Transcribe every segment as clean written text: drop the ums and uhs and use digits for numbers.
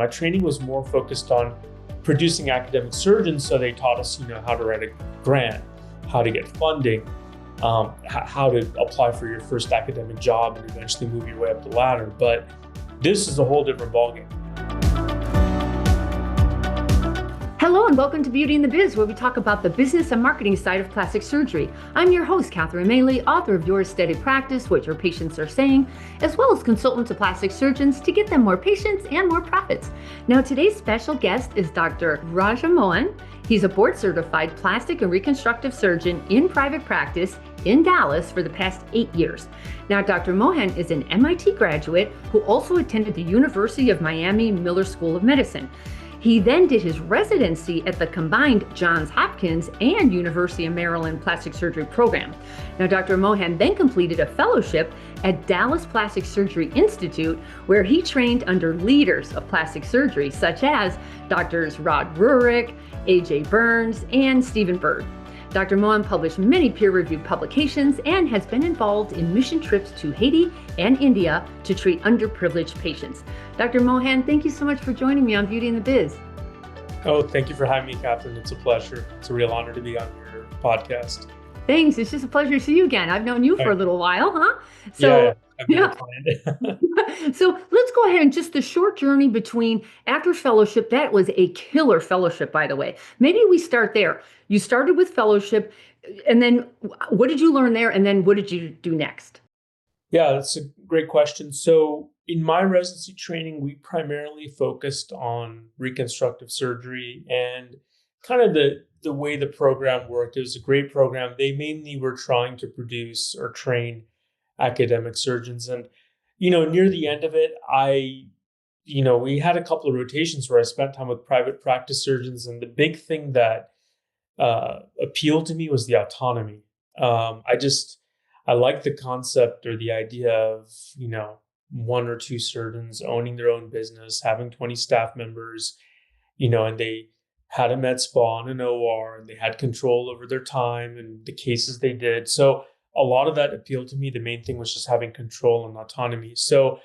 My training was more focused on producing academic surgeons, so they taught us, how to write a grant, how to get funding, how to apply for your first academic job and eventually move your way up the ladder. But this is a whole different ballgame. Hello and welcome to Beauty and the Biz, where we talk about the business and marketing side of plastic surgery. I'm your host, Catherine Maley, author of Your Aesthetic Practice, What Your Patients Are Saying, as well as consultant to plastic surgeons to get them more patients and more profits. Now, today's special guest is Dr. Raja Mohan. He's a board-certified plastic and reconstructive surgeon in private practice in Dallas for the past 8 years. Now, Dr. Mohan is an MIT graduate who also attended the University of Miami Miller School of Medicine. He then did his residency at the combined Johns Hopkins and University of Maryland Plastic Surgery program. Now, Dr. Mohan then completed a fellowship at Dallas Plastic Surgery Institute, where he trained under leaders of plastic surgery, such as Drs. Rod Rurick, A.J. Burns, and Stephen Bird. Dr. Mohan published many peer-reviewed publications and has been involved in mission trips to Haiti and India to treat underprivileged patients. Dr. Mohan, thank you so much for joining me on Beauty and the Biz. Oh, thank you for having me, Catherine. It's a pleasure. It's a real honor to be on your podcast. Thanks. It's just a pleasure to see you again. I've known you for a little while, huh? Yeah. So let's go ahead and just the short journey between after fellowship. That was a killer fellowship, by the way. Maybe we start there. You started with fellowship, and then what did you learn there? And then what did you do next? Yeah, that's a great question. So in my residency training, we primarily focused on reconstructive surgery, and kind of the way the program worked. It was a great program. They mainly were trying to produce or train academic surgeons. And, near the end of it, we had a couple of rotations where I spent time with private practice surgeons. And the big thing that appealed to me was the autonomy. I like the concept or the idea of, one or two surgeons owning their own business, having 20 staff members, and they had a med spa and an OR, and they had control over their time and the cases they did. So a lot of that appealed to me. The main thing was just having control and autonomy. So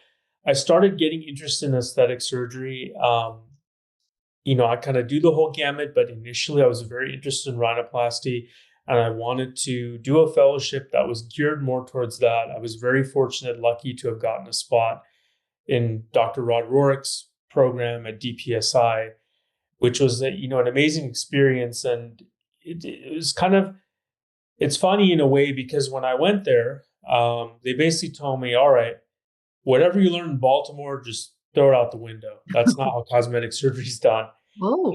I started getting interested in aesthetic surgery. I kind of do the whole gamut, but initially I was very interested in rhinoplasty, and I wanted to do a fellowship that was geared more towards that. I was very fortunate, lucky to have gotten a spot in Dr. Rod Rurick's program at DPSI, which was an amazing experience. And it was it's funny in a way, because when I went there, they basically told me, all right, whatever you learned in Baltimore, just throw it out the window. That's not how cosmetic surgery is done. Oh,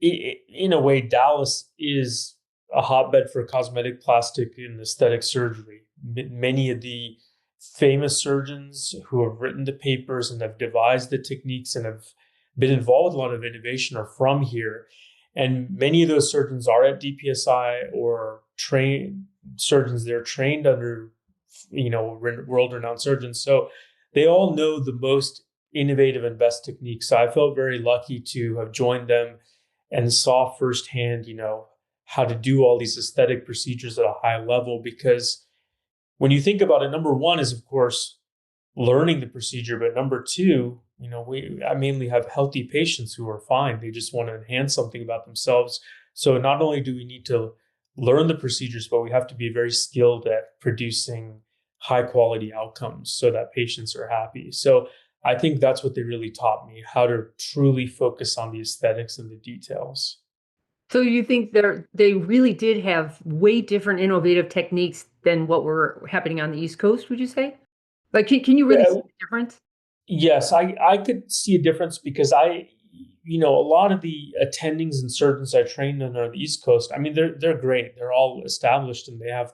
In a way, Dallas is a hotbed for cosmetic, plastic, and aesthetic surgery. Many of the famous surgeons who have written the papers and have devised the techniques and have been involved with a lot of innovation are from here. And many of those surgeons are at DPSI or trained surgeons. They're trained under, world-renowned surgeons. So they all know the most innovative and best techniques. So I felt very lucky to have joined them and saw firsthand, how to do all these aesthetic procedures at a high level. Because when you think about it, number one is, of course, learning the procedure. But number two, I mainly have healthy patients who are fine. They just want to enhance something about themselves. So not only do we need to learn the procedures, but we have to be very skilled at producing high quality outcomes so that patients are happy. So I think that's what they really taught me, how to truly focus on the aesthetics and the details. so you think they really did have way different innovative techniques than what were happening on the East Coast, would you say? Like, can you really see the difference? Yes, I could see a difference, because a lot of the attendings and surgeons I trained on the East Coast, I mean, they're great. They're all established and they have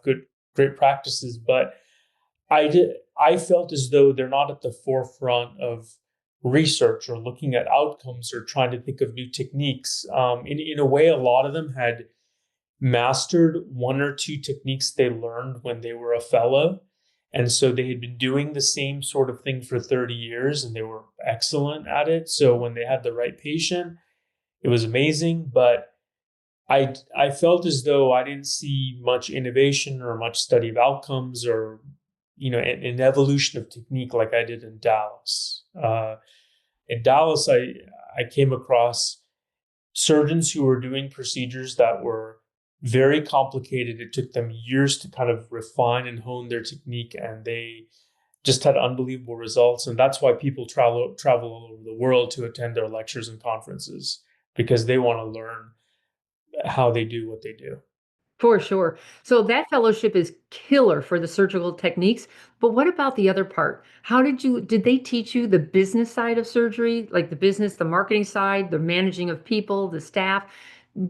great practices. But I felt as though they're not at the forefront of research or looking at outcomes or trying to think of new techniques. In a way, a lot of them had mastered one or two techniques they learned when they were a fellow. And so they had been doing the same sort of thing for 30 years and they were excellent at it. So when they had the right patient, it was amazing. But I felt as though I didn't see much innovation or much study of outcomes or, an evolution of technique like I did in Dallas. in Dallas, I came across surgeons who were doing procedures that were very complicated. It took them years to kind of refine and hone their technique, and they just had unbelievable results. And that's why people travel all over the world to attend their lectures and conferences, because they want to learn how they do what they do. For sure. So that fellowship is killer for the surgical techniques. But what about the other part? Did they teach you the business side of surgery, like the business, the marketing side, the managing of people, the staff?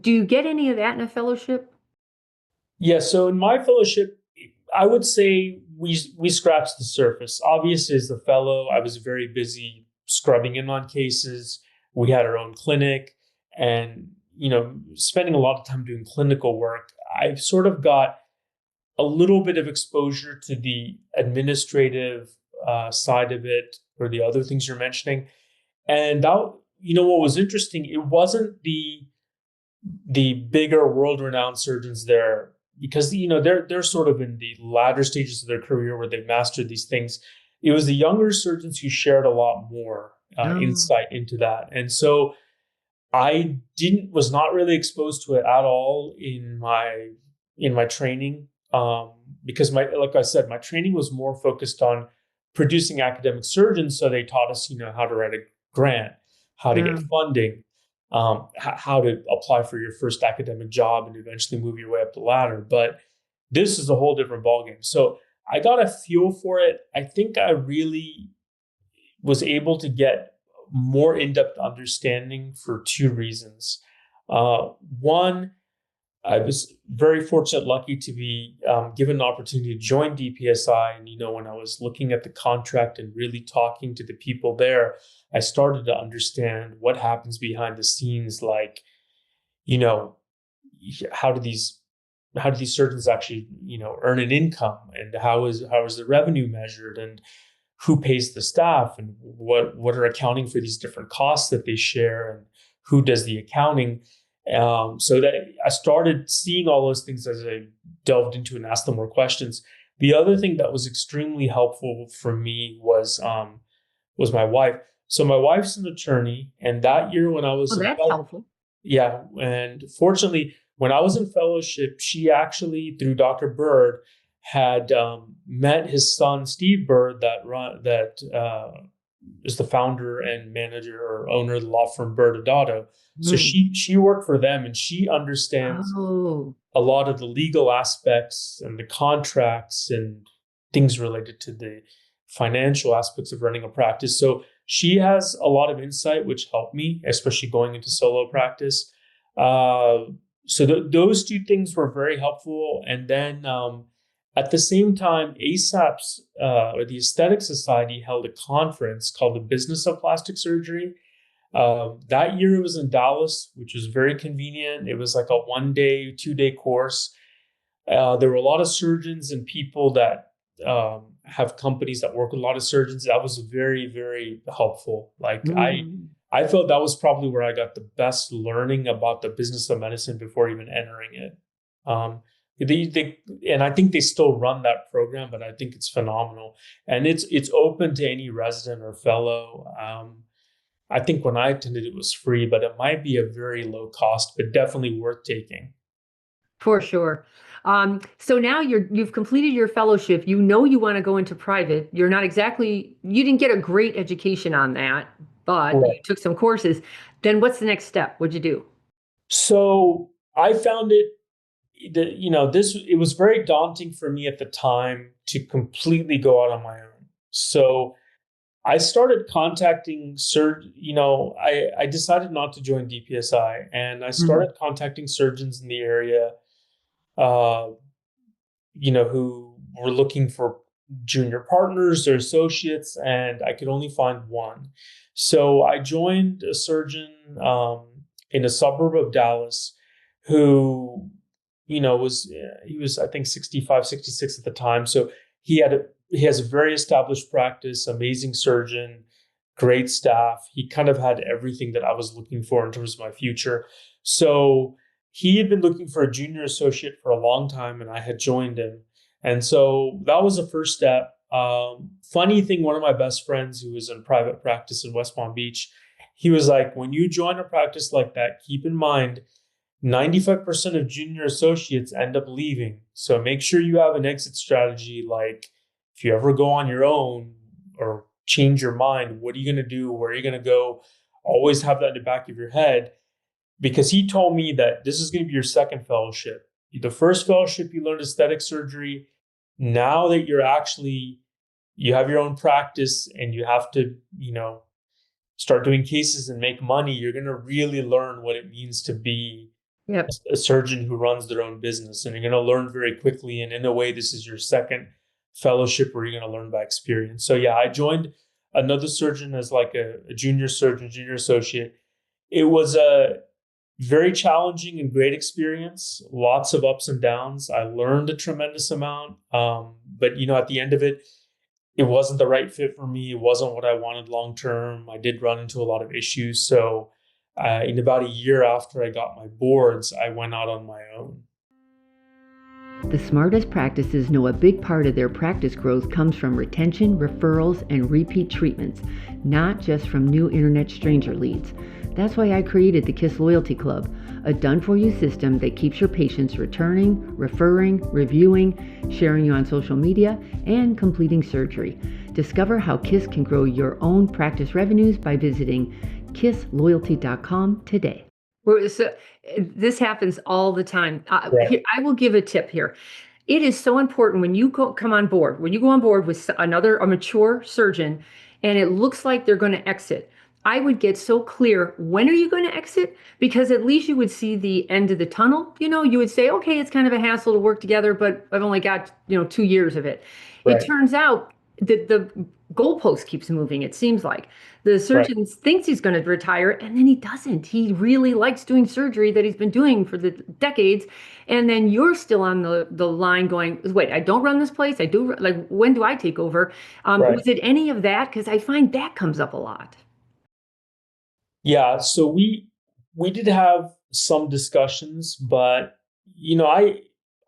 Do you get any of that in a fellowship? Yeah, so in my fellowship, I would say we scratched the surface. Obviously, as the fellow, I was very busy scrubbing in on cases. We had our own clinic, and spending a lot of time doing clinical work. I've sort of got a little bit of exposure to the administrative side of it, or the other things you're mentioning. And that, what was interesting, it wasn't the bigger world-renowned surgeons there, because they're sort of in the latter stages of their career where they've mastered these things. It was the younger surgeons who shared a lot more Oh, insight into that, and so I didn't was not really exposed to it at all in my training, because my like I said, my training was more focused on producing academic surgeons. So they taught us, how to write a grant, how to get yeah. funding, how to apply for your first academic job, and eventually move your way up the ladder. But this is a whole different ballgame. So I got a feel for it. I think I really was able to get more in-depth understanding for two reasons. One, I was very fortunate, lucky to be given an opportunity to join DPSI. And, when I was looking at the contract and really talking to the people there, I started to understand what happens behind the scenes. Like, you know, how do these surgeons actually, earn an income, and how is the revenue measured, and who pays the staff, and what are accounting for these different costs that they share, and who does the accounting. So that I started seeing all those things as I delved into and asked them more questions. The other thing that was extremely helpful for me was my wife. So my wife's an attorney, and that year when I Oh, was in that's helpful. yeah, and fortunately, when I was in fellowship, she actually, through Dr. Bird, had met his son Steve Bird, that is the founder and manager or owner of the law firm Bird Adado. So Hmm. she worked for them, and she understands Oh, a lot of the legal aspects and the contracts and things related to the financial aspects of running a practice. So she has a lot of insight, which helped me, especially going into solo practice. Uh, those two things were very helpful. And then at the same time, ASAP's or the Aesthetic Society held a conference called the Business of Plastic Surgery. That year it was in Dallas, which was very convenient. It was like a 1 day, 2 day course. There were a lot of surgeons and people that have companies that work with a lot of surgeons. That was very, very helpful. Like mm. I felt that was probably where I got the best learning about the business of medicine before even entering it. Um, and I think they still run that program, but I think it's phenomenal, and it's open to any resident or fellow. I think when I attended, it was free, but it might be a very low cost, but definitely worth taking. For sure. So now you've completed your fellowship. You know you want to go into private. You didn't get a great education on that, but you Right. took some courses. Then what's the next step? What'd you do? So I found it that, it was very daunting for me at the time to completely go out on my own. So I started contacting I decided not to join DPSI, and I Mhm. started contacting surgeons in the area, uh, who were looking for junior partners or associates, and I could only find one. So I joined a surgeon in a suburb of Dallas who, he was, I think, 65, 66 at the time. So he has a very established practice, amazing surgeon, great staff. He kind of had everything that I was looking for in terms of my future. So he had been looking for a junior associate for a long time, and I had joined him. And so that was the first step. Funny thing, one of my best friends who was in private practice in West Palm Beach, he was like, when you join a practice like that, keep in mind 95% of junior associates end up leaving. So make sure you have an exit strategy. Like if you ever go on your own or change your mind, what are you going to do? Where are you going to go? Always have that in the back of your head, because he told me that this is going to be your second fellowship. The first fellowship, you learned aesthetic surgery. Now that you have your own practice and you have to, start doing cases and make money, you're going to really learn what it means to be Yep. a surgeon who runs their own business. And you're going to learn very quickly. And in a way, this is your second fellowship where you're going to learn by experience. So yeah, I joined another surgeon as like a junior surgeon, junior associate. It was a very challenging and great experience. Lots of ups and downs. I learned a tremendous amount. But at the end of it, it wasn't the right fit for me. It wasn't what I wanted long term. I did run into a lot of issues. So, in about a year after I got my boards, I went out on my own. The smartest practices know a big part of their practice growth comes from retention, referrals, and repeat treatments, not just from new internet stranger leads. That's why I created the KISS Loyalty Club, a done-for-you system that keeps your patients returning, referring, reviewing, sharing you on social media, and completing surgery. Discover how KISS can grow your own practice revenues by visiting kissloyalty.com today. So, this happens all the time. Right. I will give a tip here. It is so important when you come on board, when you go on board with a mature surgeon, and it looks like they're going to exit. I would get so clear, when are you going to exit? Because at least you would see the end of the tunnel. You would say, okay, it's kind of a hassle to work together, but I've only got, 2 years of it. It Right. turns out that the goalpost keeps moving, it seems like. The Right. surgeon thinks he's going to retire, and then he doesn't. He really likes doing surgery that he's been doing for the decades. And then you're still on the line going, wait, I don't run this place. I do. Like, when do I take over? Right. Was it any of that? Because I find that comes up a lot. Yeah. So we did have some discussions, but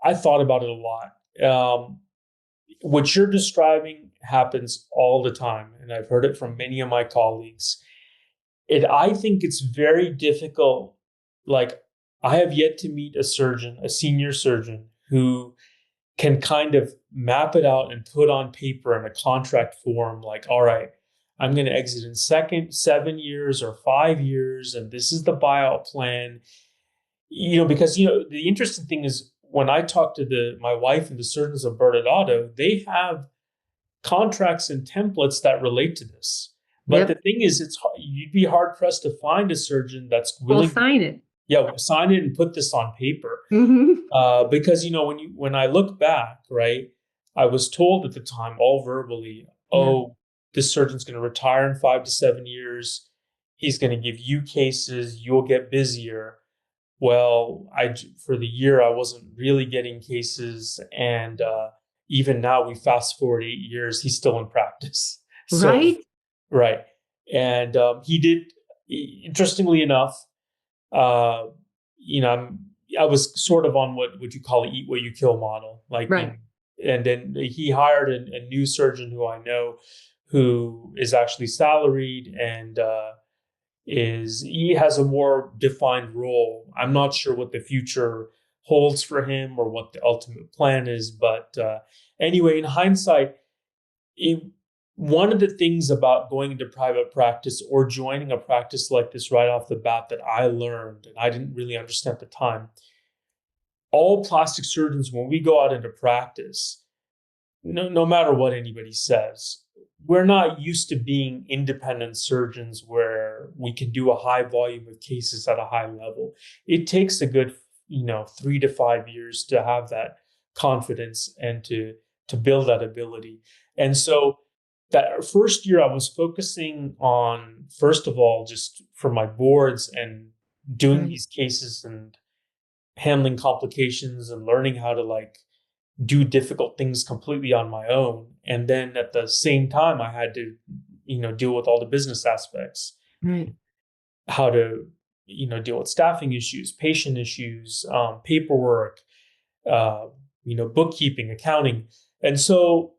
I thought about it a lot. What you're describing happens all the time, and I've heard it from many of my colleagues. I think it's very difficult. Like, I have yet to meet a surgeon, a senior surgeon, who can kind of map it out and put on paper in a contract form, like, all right, I'm going to exit in 7 years or 5 years, and this is the buyout plan. Because the interesting thing is when I talk to my wife and the surgeons of Bernardo, they have contracts and templates that relate to this. But the Yep. thing is, you'd be hard pressed to find a surgeon that's Well, willing to, sign it. yeah, sign it and put this on paper. Hmm. Because when I look back, right, I was told at the time, all verbally, Yeah. oh, this surgeon's going to retire in 5 to 7 years. He's going to give you cases. You'll get busier. Well, for the year I wasn't really getting cases, and even now we fast forward 8 years, he's still in practice. So Right? right, and he did. Interestingly enough, uh, I was sort of on what would you call it, eat what you kill model, like Right. and then he hired a new surgeon who I know, who is actually salaried and. He has a more defined role. I'm not sure what the future holds for him or what the ultimate plan is, but anyway, in hindsight, it, one of the things about going into private practice or joining a practice like this right off the bat that I learned, and I didn't really understand at the time, all plastic surgeons, when we go out into practice, no matter what anybody says, we're not used to being independent surgeons where we can do a high volume of cases at a high level. It takes a good, 3 to 5 years to have that confidence and to build that ability. And so that first year I was focusing on, first of all, just for my boards and doing Right. these cases and handling complications and learning how to like do difficult things completely on my own. And then at the same time, I had to, deal with all the business aspects, Right. how to, deal with staffing issues, patient issues, paperwork, uh, bookkeeping, accounting. And so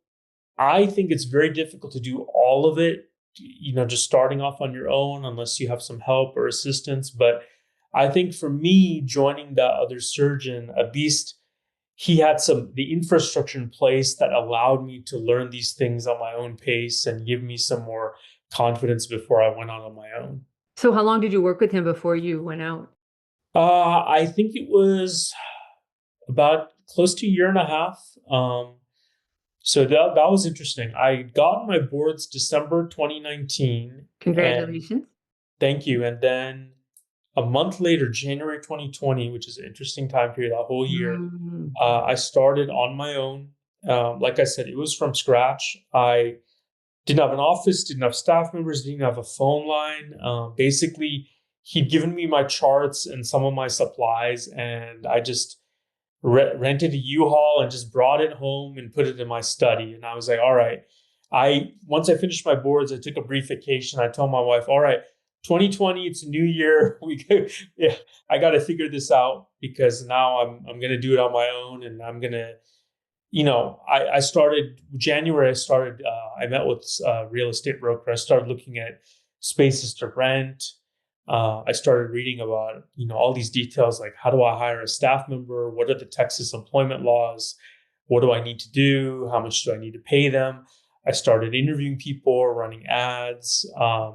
I think it's very difficult to do all of it, just starting off on your own unless you have some help or assistance. But I think for me, joining that other surgeon, at least he had the infrastructure in place that allowed me to learn these things on my own pace and give me some more confidence before I went on my own. So how long did you work with him before you went out? I think it was about close to a year and a half. So that was interesting. I got my boards December 2019, and Congratulations. thank you. And then a month later, January 2020, which is an interesting time period, that whole year, Mm. I started on my own. Like I said, it was from scratch. I didn't have an office, didn't have staff members, didn't have a phone line. Basically, he'd given me my charts and some of my supplies, and I just rented a U-Haul and just brought it home and put it in my study. And I was like, all right. Once I finished my boards, I took a brief vacation. I told my wife, all right, 2020, it's a new year. Yeah, I got to figure this out because now I'm gonna do it on my own, and I'm gonna, I started January. I met with a real estate broker. I started looking at spaces to rent. I started reading about, all these details, like how do I hire a staff member? What are the Texas employment laws? What do I need to do? How much do I need to pay them? I started interviewing people, running ads. I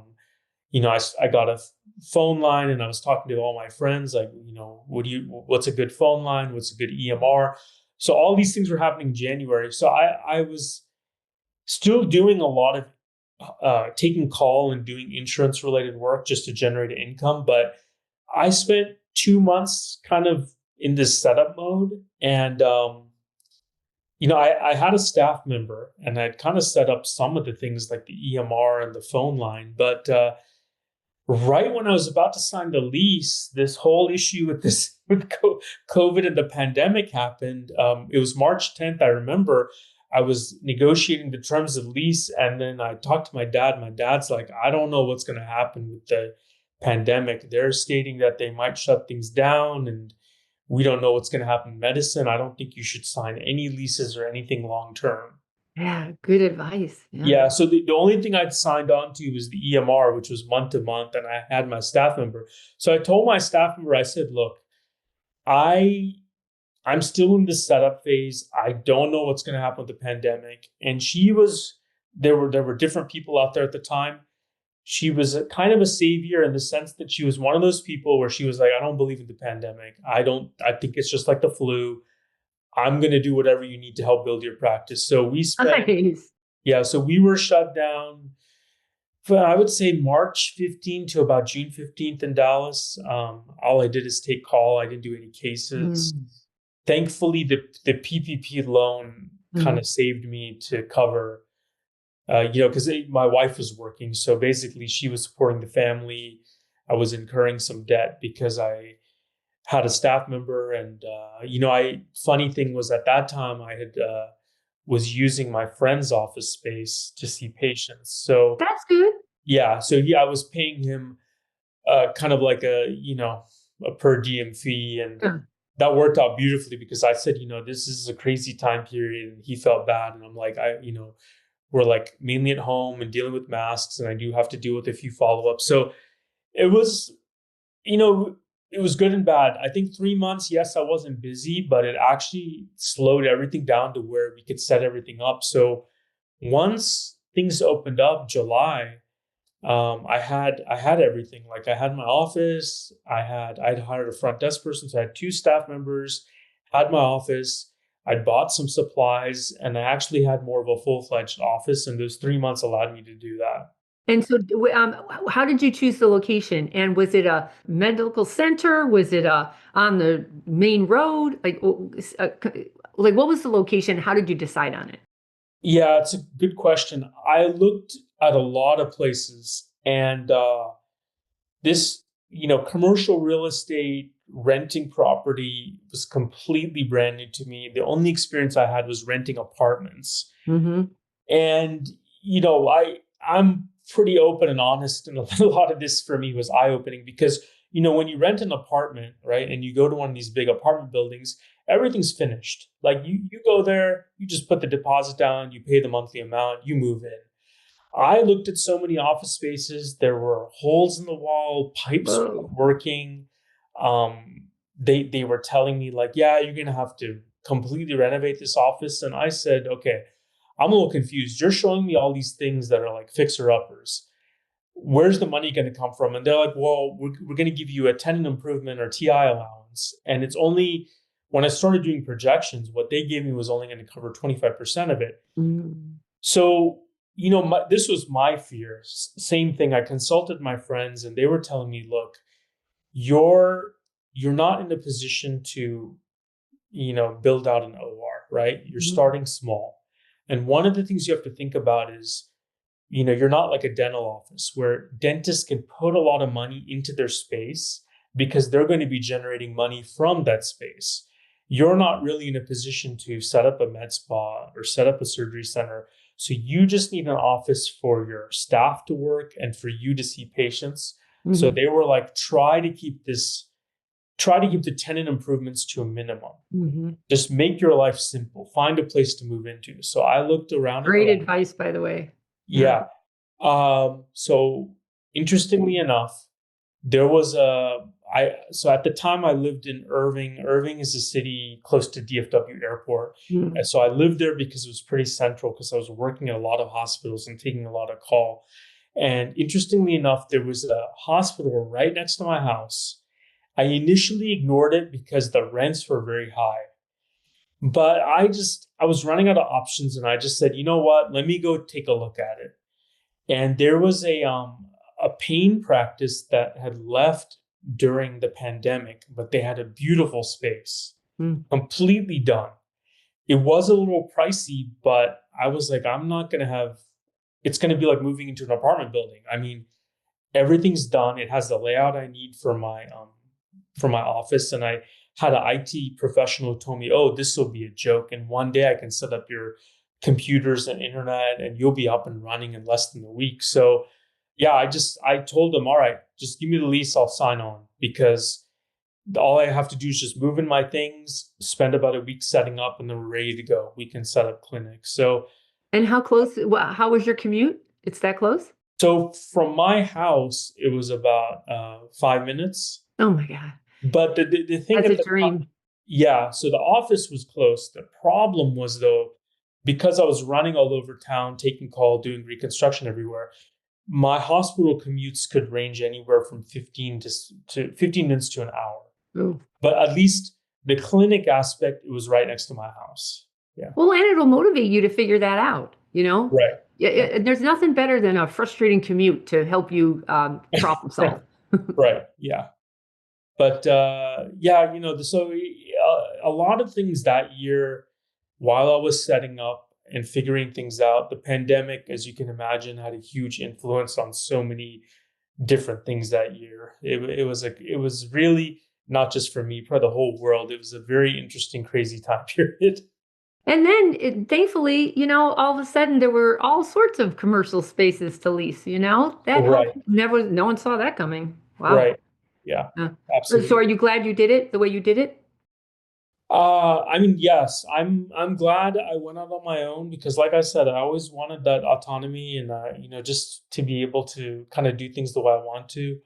got a phone line and I was talking to all my friends, like, what's a good phone line? What's a good EMR? So all these things were happening in January. So I was still doing a lot of taking call and doing insurance related work just to generate income. But I spent 2 months kind of in this setup mode. And, I had a staff member and I'd kind of set up some of the things like the EMR and the phone line. But right when I was about to sign the lease, this whole issue with COVID and the pandemic happened. It was March 10th. I remember I was negotiating the terms of lease, and then I talked to my dad. My dad's like, I don't know what's going to happen with the pandemic. They're stating that they might shut things down, and we don't know what's going to happen in medicine. I don't think you should sign any leases or anything long term. Yeah, good advice. Yeah. Yeah, so the only thing I'd signed on to was the EMR, which was month to month, and I had my staff member. So I told my staff member, I said, look, I I'm still in the setup phase. I don't know what's going to happen with the pandemic. And there were different people out there at the time. She was a kind of a savior in the sense that she was one of those people where she was like, I don't believe in the pandemic. I think it's just like the flu. I'm going to do whatever you need to help build your practice. So Nice. so we were shut down for, I would say, March 15th to about June 15th in Dallas. All I did is take call. I didn't do any cases. Mm, Thankfully, the PPP loan kind mm. of saved me to cover, because my wife was working. So basically, she was supporting the family. I was incurring some debt because I had a staff member. And, funny thing was at that time, I had, was using my friend's office space to see patients. So, That's good. yeah. So, I was paying him kind of like a per diem fee. And Yeah. that worked out beautifully because I said, this is a crazy time period. And he felt bad. And I'm like, we're like mainly at home and dealing with masks. And I do have to deal with a few follow ups. So it was, you know, it was good and bad. I think 3 months, yes, I wasn't busy, but it actually slowed everything down to where we could set everything up. So once things opened up, July, I had everything. Like I had my office, I'd hired a front desk person, so I had two staff members, had my office, I'd bought some supplies, and I actually had more of a full-fledged office. And those 3 months allowed me to do that. And so, how did you choose the location? And was it a medical center? Was it on the main road? Like what was the location? How did you decide on it? Yeah, it's a good question. I looked at a lot of places, and this, commercial real estate, renting property was completely brand new to me. The only experience I had was renting apartments. Mm-hmm. And, I'm pretty open and honest, and a lot of this for me was eye-opening because, when you rent an apartment, right, and you go to one of these big apartment buildings, everything's finished. Like you go there, you just put the deposit down, you pay the monthly amount, you move in. I looked at so many office spaces. There were holes in the wall, pipes weren't Whoa. working. They were telling me like, yeah, you're gonna have to completely renovate this office. And I said, okay, I'm a little confused. You're showing me all these things that are like fixer uppers. Where's the money going to come from? And they're like, well, we're going to give you a tenant improvement or TI allowance. And it's only when I started doing projections, what they gave me was only going to cover 25% of it. Mm. So, this was my fear. Same thing. I consulted my friends and they were telling me, look, you're not in a position to, build out an OR, right? You're Mhm. starting small. And one of the things you have to think about is, you're not like a dental office where dentists can put a lot of money into their space because they're going to be generating money from that space. You're not really in a position to set up a med spa or set up a surgery center. So you just need an office for your staff to work and for you to see patients. So Mhm. they were like, try to keep the tenant improvements to a minimum. Mhm. Just make your life simple. Find a place to move into. So I looked around and Great around. advice, by the way. Yeah. Yeah. So interestingly enough, there was so at the time I lived in Irving. Irving is a city close to DFW Airport. Mm. And so I lived there because it was pretty central because I was working at a lot of hospitals and taking a lot of call. And interestingly enough, there was a hospital right next to my house. I initially ignored it because the rents were very high. But I was running out of options and I just said, you know what? Let me go take a look at it. And there was a pain practice that had left during the pandemic, but they had a beautiful space, Mm. completely done. It was a little pricey, but I was like, I'm not gonna have. It's gonna be like moving into an apartment building. I mean, everything's done. It has the layout I need for my office, and I had an IT professional who told me, "Oh, this will be a joke, and one day I can set up your computers and internet, and you'll be up and running in less than a week." So, yeah, I told them, "All right, just give me the lease. I'll sign on because all I have to do is just move in my things, spend about a week setting up, and then we're ready to go. We can set up clinics." And how close how was your commute? It's that close? So from my house, it was about 5 minutes. Oh my god. But the thing That's at a the time, dream. yeah, so the office was close. The problem was though, because I was running all over town, taking call, doing reconstruction everywhere, my hospital commutes could range anywhere from 15 minutes to an hour. Ooh. But at least the clinic aspect, it was right next to my house. Yeah. Well, and it'll motivate you to figure that out, you know? Right. Yeah, Yeah. there's nothing better than a frustrating commute to help you problem solve. Right. Yeah. But yeah, a lot of things that year, while I was setting up and figuring things out, the pandemic, as you can imagine, had a huge influence on so many different things that year. It was really not just for me, for the whole world. It was a very interesting, crazy time period. And then thankfully, all of a sudden there were all sorts of commercial spaces to lease, that Right. helped. No one saw that coming. Wow. Right. Yeah. Yeah. So are Absolutely. you glad you did it the way you did it? I mean, yes, I'm glad I went out on my own because, like I said, I always wanted that autonomy and just to be able to kind of do things the way I want to.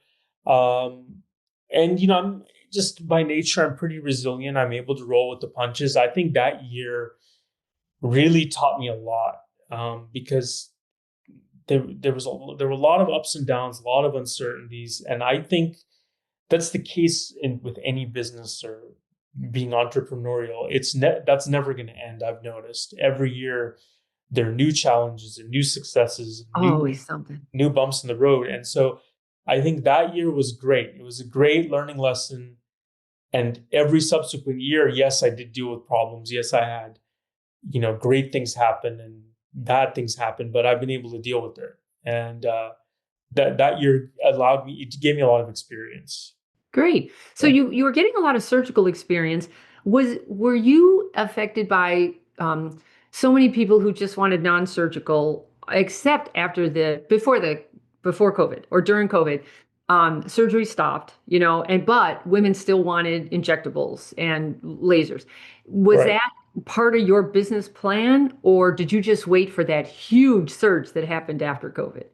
And I'm just by nature, I'm pretty resilient. I'm able to roll with the punches. I think that year really taught me a lot because there were a lot of ups and downs, a lot of uncertainties, and I think that's the case in with any business or being entrepreneurial. That's never going to end. I've noticed every year there are new challenges and new successes, Always something. new bumps in the road, and so I think that year was great. It was a great learning lesson, and every subsequent year, yes, I did deal with problems. Yes, I had great things happen and bad things happen, but I've been able to deal with it, and that year allowed me. It gave me a lot of experience. Great. So Yeah. you were getting a lot of surgical experience. Were you affected by so many people who just wanted non-surgical, except after before COVID or during COVID? surgery stopped, but women still wanted injectables and lasers. Was Right. that part of your business plan, or did you just wait for that huge surge that happened after COVID?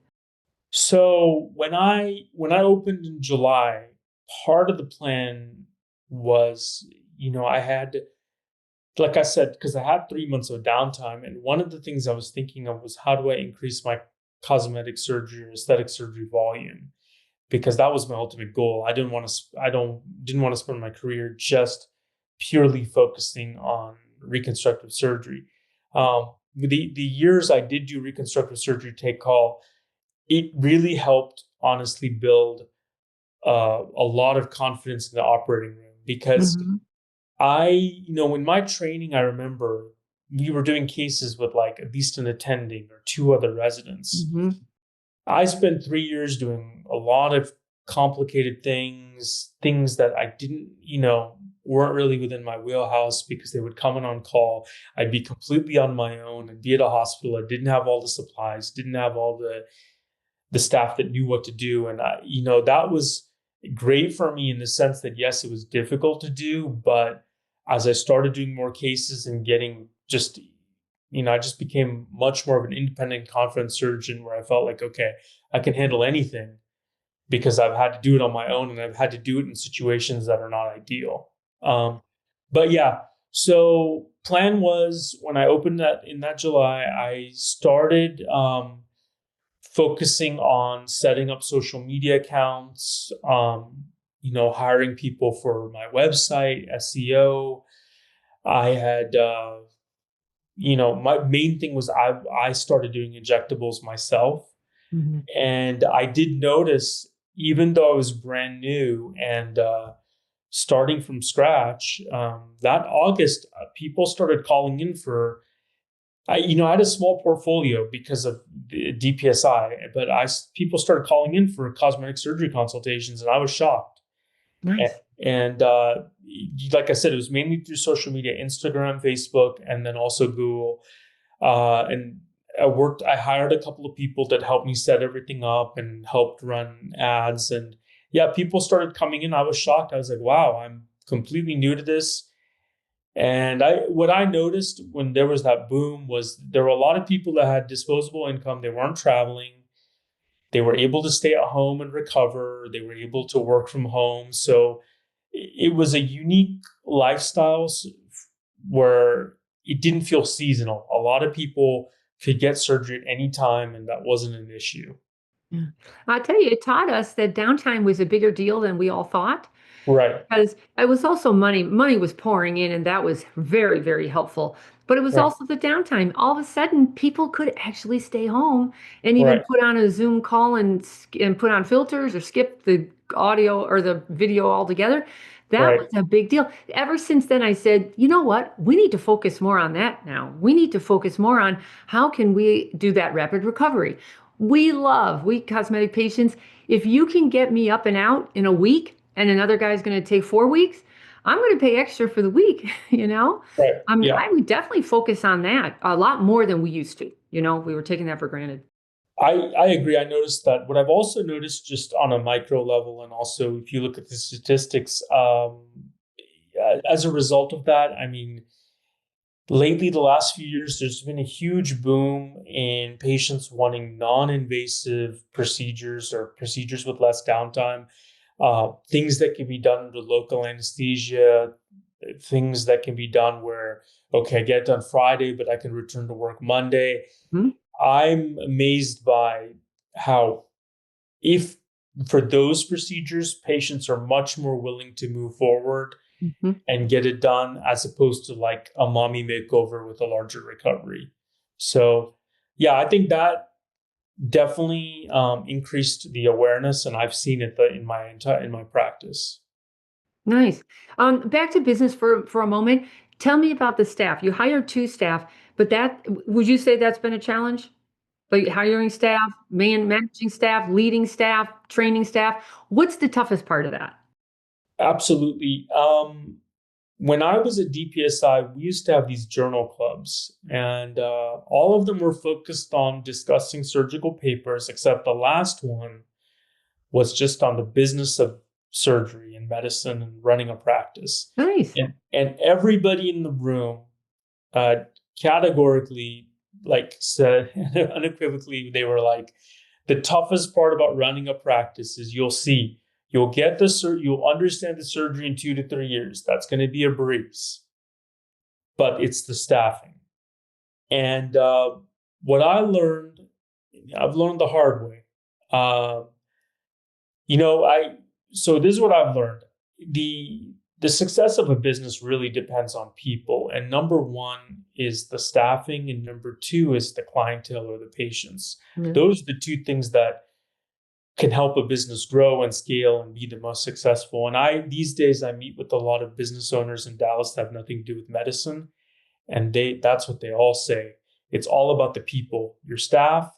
So when I opened in July, part of the plan was, I had, like I said, because I had 3 months of downtime, and one of the things I was thinking of was how do I increase my cosmetic surgery or aesthetic surgery volume? Because that was my ultimate goal. I didn't want to spend my career just purely focusing on reconstructive surgery. The years I did do reconstructive surgery take call, it really helped honestly build a lot of confidence in the operating room because Hmm. in my training, I remember we were doing cases with like at least an attending or two other residents. Hmm. I spent 3 years doing a lot of complicated things that I didn't, weren't really within my wheelhouse because they would come in on call. I'd be completely on my own and be at a hospital. I didn't have all the supplies, didn't have all the staff that knew what to do. And that was great for me in the sense that yes, it was difficult to do, but as I started doing more cases and getting just, I just became much more of an independent, confident surgeon where I felt like, okay, I can handle anything because I've had to do it on my own and I've had to do it in situations that are not ideal. Um, but yeah, so plan was when I opened that in that July, I started focusing on setting up social media accounts, hiring people for my website, SEO. I had, my main thing was I started doing injectables myself. Hmm. And I did notice, even though I was brand new and starting from scratch, that August, people started calling in for. I had a small portfolio because of the DPSI, but people started calling in for cosmetic surgery consultations, and I was shocked. Nice. And like I said, it was mainly through social media, Instagram, Facebook, and then also Google. And I hired a couple of people that helped me set everything up and helped run ads. And yeah, people started coming in. I was shocked. I was like, wow, I'm completely new to this. And what I noticed when there was that boom was there were a lot of people that had disposable income. They weren't traveling. They were able to stay at home and recover. They were able to work from home. So it was a unique lifestyle where it didn't feel seasonal. A lot of people could get surgery at any time, and that wasn't an issue. Yeah. I tell you, it taught us that downtime was a bigger deal than we all thought. Right, Because it was also money. Money was pouring in, and that was very, very helpful. But it was right, also the downtime. All of a sudden, people could actually stay home and even right, put on a Zoom call and put on filters or skip the audio or the video altogether. That right, was a big deal. Ever since then, I said, you know what? We need to focus more on that now. We need to focus more on how can we do that rapid recovery. We cosmetic patients, if you can get me up and out in a week and another guy's going to take 4 weeks, I'm going to pay extra for the week, you know? right. Yeah. I would definitely focus on that a lot more than we used to. We were taking that for granted. I agree. I noticed that. What I've also noticed, just on a micro level, and also if you look at the statistics, as a result of that, I mean, lately, the last few years, there's been a huge boom in patients wanting non-invasive procedures or procedures with less downtime, things that can be done under local anesthesia, things that can be done where, okay, I get it done Friday, but I can return to work Monday. Hmm. I'm amazed by how, if for those procedures, patients are much more willing to move forward Hmm. and get it done as opposed to like a mommy makeover with a larger recovery. So, yeah, I think that definitely increased the awareness, and I've seen it in my practice. Nice. Back to business for a moment. Tell me about the staff. You hired two staff, but would you say that's been a challenge? Like hiring staff, managing staff, leading staff, training staff. What's the toughest part of that? Absolutely. When I was at DPSI, we used to have these journal clubs, and all of them were focused on discussing surgical papers, except the last one was just on the business of surgery and medicine and running a practice. Nice. And everybody in the room uh, categorically, like, said unequivocally, they were like, the toughest part about running a practice is you'll get you'll understand the surgery in 2 to 3 years. That's going to be a breeze, but it's the staffing. And what I've learned the hard way. Uh, you know, I so this is what I've learned. The success of a business really depends on people. And number one is the staffing, and number two is the clientele or the patients. Yeah. Those are the two things that can help a business grow and scale and be the most successful. And these days I meet with a lot of business owners in Dallas that have nothing to do with medicine. And that's what they all say. It's all about the people, your staff,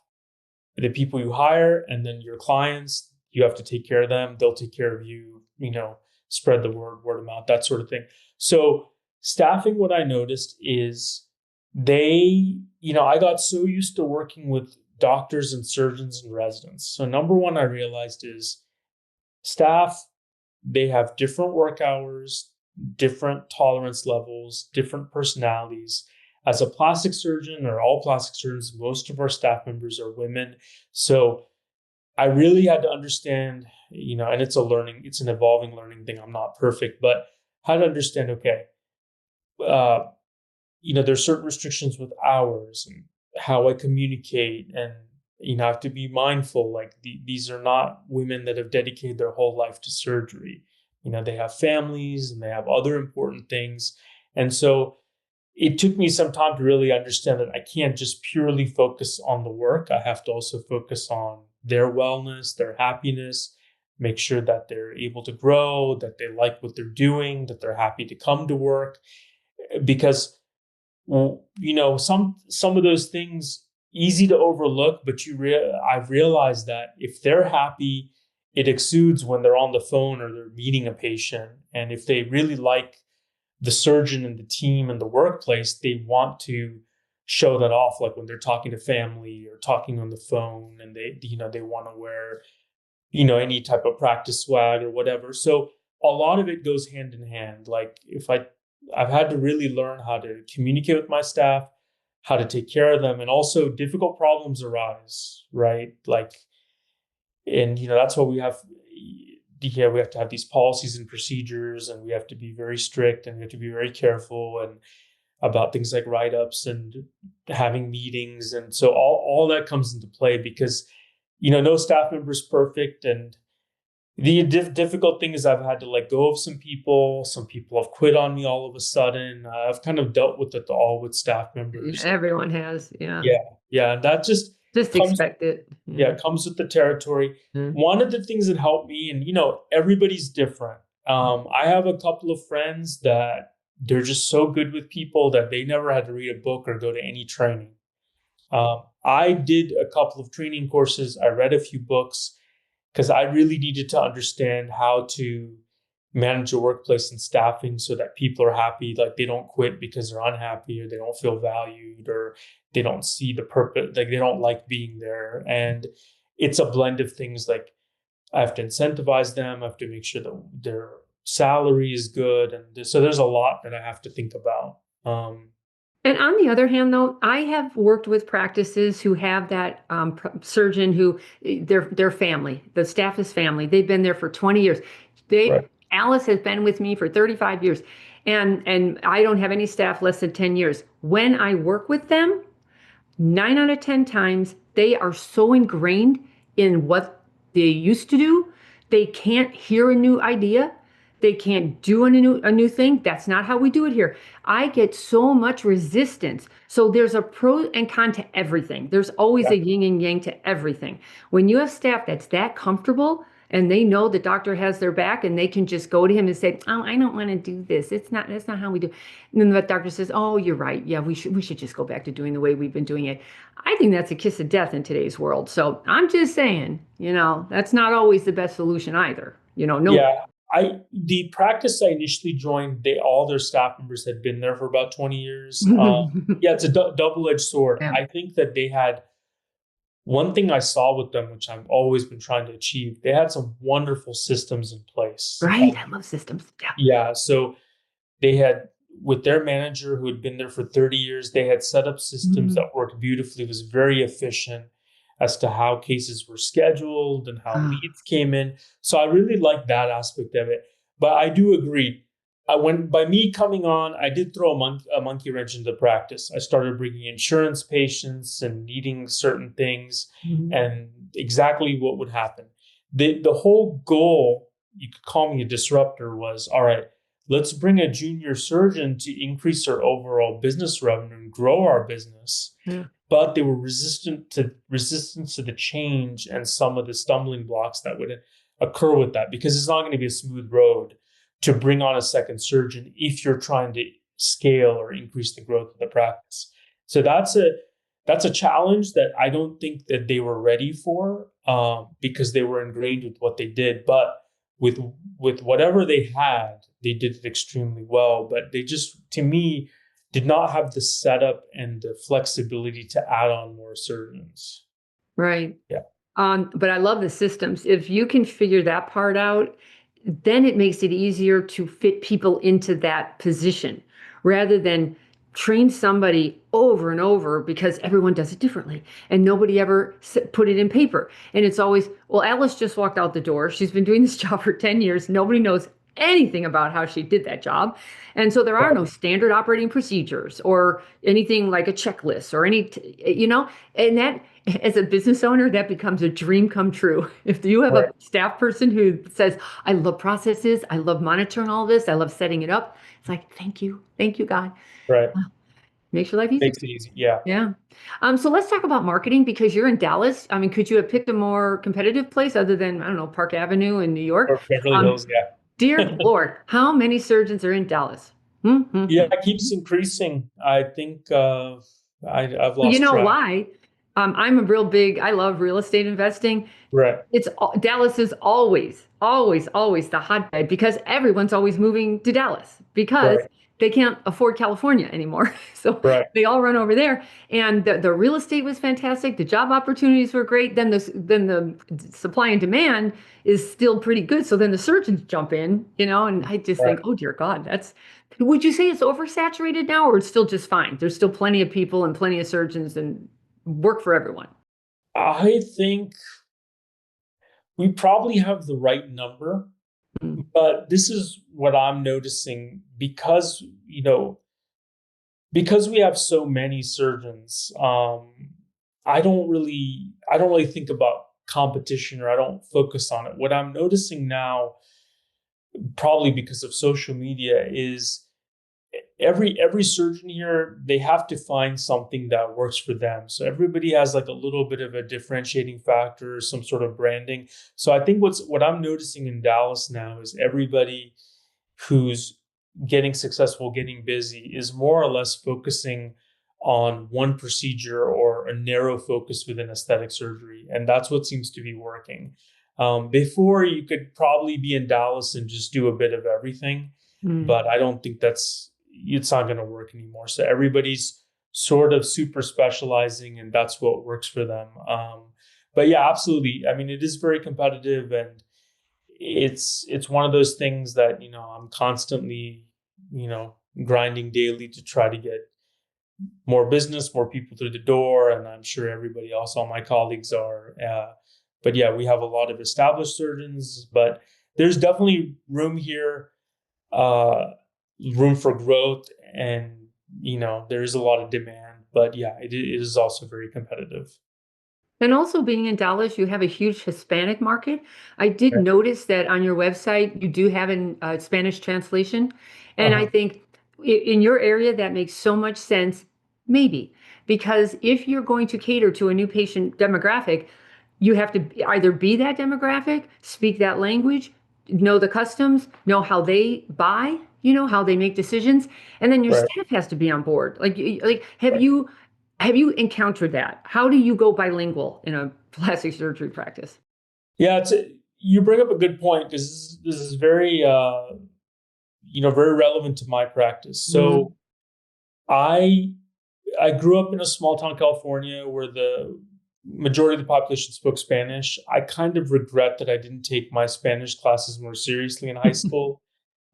the people you hire, and then your clients. You have to take care of them. They'll take care of you, spread the word of mouth, that sort of thing. So staffing, what I noticed is I got so used to working with doctors and surgeons and residents. So number one, I realized is staff, they have different work hours, different tolerance levels, different personalities. As a plastic surgeon, or all plastic surgeons, most of our staff members are women. So I really had to understand, and it's an evolving learning thing. I'm not perfect, but how to understand, okay, uh, there's certain restrictions with hours and how I communicate, and, I have to be mindful. Like these are not women that have dedicated their whole life to surgery. They have families and they have other important things. And so it took me some time to really understand that I can't just purely focus on the work. I have to also focus on their wellness, their happiness, make sure that they're able to grow, that they like what they're doing, that they're happy to come to work. Because, some of those things easy to overlook, but I've realized that if they're happy, it exudes when they're on the phone or they're meeting a patient. And if they really like the surgeon and the team and the workplace, they want to show that off, like when they're talking to family or talking on the phone, and they want to wear, any type of practice swag or whatever. So a lot of it goes hand in hand. Like I've had to really learn how to communicate with my staff, how to take care of them, and also difficult problems arise, right? Like, and that's why we have to have these policies and procedures, and we have to be very strict, and we have to be very careful and about things like write-ups and having meetings. And so all that comes into play because, no staff member is perfect. And the difficult thing is I've had to let go of some people. Some people have quit on me all of a sudden. I've kind of dealt with it all with staff members. Everyone has, yeah. Yeah. And that just comes, expect it. it comes with the territory. One of the things that helped me, and everybody's different. I have a couple of friends that they're just so good with people that they never had to read a book or go to any training. I did a couple of training courses. I read a few books because I really needed to understand how to manage a workplace and staffing so that people are happy, like they don't quit because they're unhappy or they don't feel valued or they don't see the purpose, like they don't like being there. And it's a blend of things. Like I have to incentivize them. I have to make sure that their salary is good. And so there's a lot that I have to think about. And on the other hand, though, I have worked with practices who have that surgeon who their family, the staff is family. They've been there for 20 years. Right. Alice has been with me for 35 years, and I don't have any staff less than 10 years. When I work with them, 9 out of 10 times, they are so ingrained in what they used to do, they can't hear a new idea. They can't do a new thing. That's not how we do it here. I get so much resistance. So there's a pro and con to everything. There's always a yin and yang to everything. When you have staff that's that comfortable and they know the doctor has their back and they can just go to him and say, "Oh, I don't want to do this. That's not how we do." And then the doctor says, "Oh, you're right. Yeah, we should just go back to doing the way we've been doing it." I think that's a kiss of death in today's world. So I'm just saying, that's not always the best solution either. No. Yeah. The practice I initially joined, all their staff members had been there for about 20 years. It's a double-edged sword. Yeah. I think that they had one thing I saw with them, which I've always been trying to achieve, they had some wonderful systems in place. Right? I love systems. Yeah. Yeah, so they had, with their manager who had been there for 30 years, they had set up systems Mhm. that worked beautifully. It was very efficient as to how cases were scheduled and how Ah, leads came in. So I really like that aspect of it. But I do agree. When by me coming on, I did throw a monkey wrench into practice. I started bringing insurance patients and needing certain things, mhm. and exactly what would happen. The whole goal, you could call me a disruptor, was all right. Let's bring a junior surgeon to increase our overall business revenue and grow our business. Yeah. But they were resistant to the change and some of the stumbling blocks that would occur with that, because it's not going to be a smooth road to bring on a second surgeon if you're trying to scale or increase the growth of the practice. So that's a challenge that I don't think that they were ready for, because they were ingrained with what they did. But with with whatever they had, they did it extremely well. But they just, to me, did not have the setup and the flexibility to add on more surgeons. Right. Yeah, But I love the systems. If you can figure that part out, then it makes it easier to fit people into that position rather than train somebody over and over because everyone does it differently and nobody ever put it in paper. And it's always, well, Alice just walked out the door. She's been doing this job for 10 years. Nobody knows anything about how she did that job. And so there are right, no standard operating procedures or anything like a checklist or and that, as a business owner, that becomes a dream come true. If you have a right, staff person who says, I love processes, I love monitoring all this, I love setting it up, it's like, thank you, God. right. Makes your life easier. Makes it easy. Yeah, Yeah. So let's talk about marketing because you're in Dallas. I mean, could you have picked a more competitive place other than, I don't know, Park Avenue in New York? or Beverly Um, Hills. Yeah, Dear Lord, how many surgeons are in Dallas? Hmm, hmm, yeah. hmm. It keeps increasing. I think I've You lost know track. why? I love real estate investing. Right, Dallas is always the hotbed because everyone's always moving to Dallas because right, they can't afford California anymore. So right, they all run over there. And the real estate was fantastic. The job opportunities were great. Then the supply and demand is still pretty good. So then the surgeons jump in, and I just right. think, oh dear God, would you say it's oversaturated now or it's still just fine? There's still plenty of people and plenty of surgeons and work for everyone. I think we probably have the right number, Mm, but this is what I'm noticing, because because we have so many surgeons. I don't really think about competition, or I don't focus on it. What I'm noticing now, probably because of social media, is every surgeon here, they have to find something that works for them. So everybody has like a little bit of a differentiating factor, some sort of branding. So I think what I'm noticing in Dallas now is everybody who's getting successful, getting busy, is more or less focusing on one procedure or a narrow focus within aesthetic surgery. And that's what seems to be working. Before, you could probably be in Dallas and just do a bit of everything, mm. but I don't think it's not going to work anymore. So everybody's sort of super specializing, and that's what works for them. But yeah, absolutely. I mean, it is very competitive, and it's one of those things that I'm constantly grinding daily to try to get more business, more people through the door, and I'm sure everybody else, all my colleagues are. But yeah, we have a lot of established surgeons, but there's definitely room here, uh, room for growth, and there is a lot of demand. But yeah, it is also very competitive. And also being in Dallas, you have a huge Hispanic market. I did Right. notice that on your website, you do have an Spanish translation. And I Uh-huh. think in your area, that makes so much sense, maybe, because if you're going to cater to a new patient demographic, you have to either be that demographic, speak that language, know the customs, know how they buy, how they make decisions, and then your Right. staff has to be on board. Like, have Right. you encountered that? How do you go bilingual in a plastic surgery practice? Yeah, you bring up a good point, because this is very very relevant to my practice. Mm, So I I grew up in a small town, California, where majority of the population spoke Spanish. I kind of regret that I didn't take my Spanish classes more seriously in high school.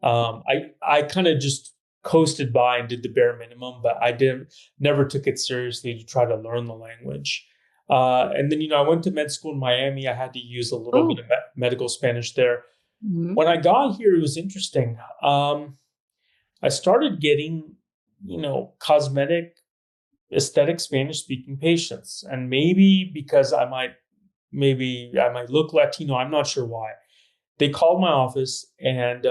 I kind of just coasted by and did the bare minimum, but I didn't never took it seriously to try to learn the language. And then I went to med school in Miami. I had to use a little bit Oh. of medical Spanish there. Mhm. When I got here, it was interesting. I started getting cosmetic aesthetic Spanish speaking patients, and maybe I might look Latino. I'm not sure why. They called my office, and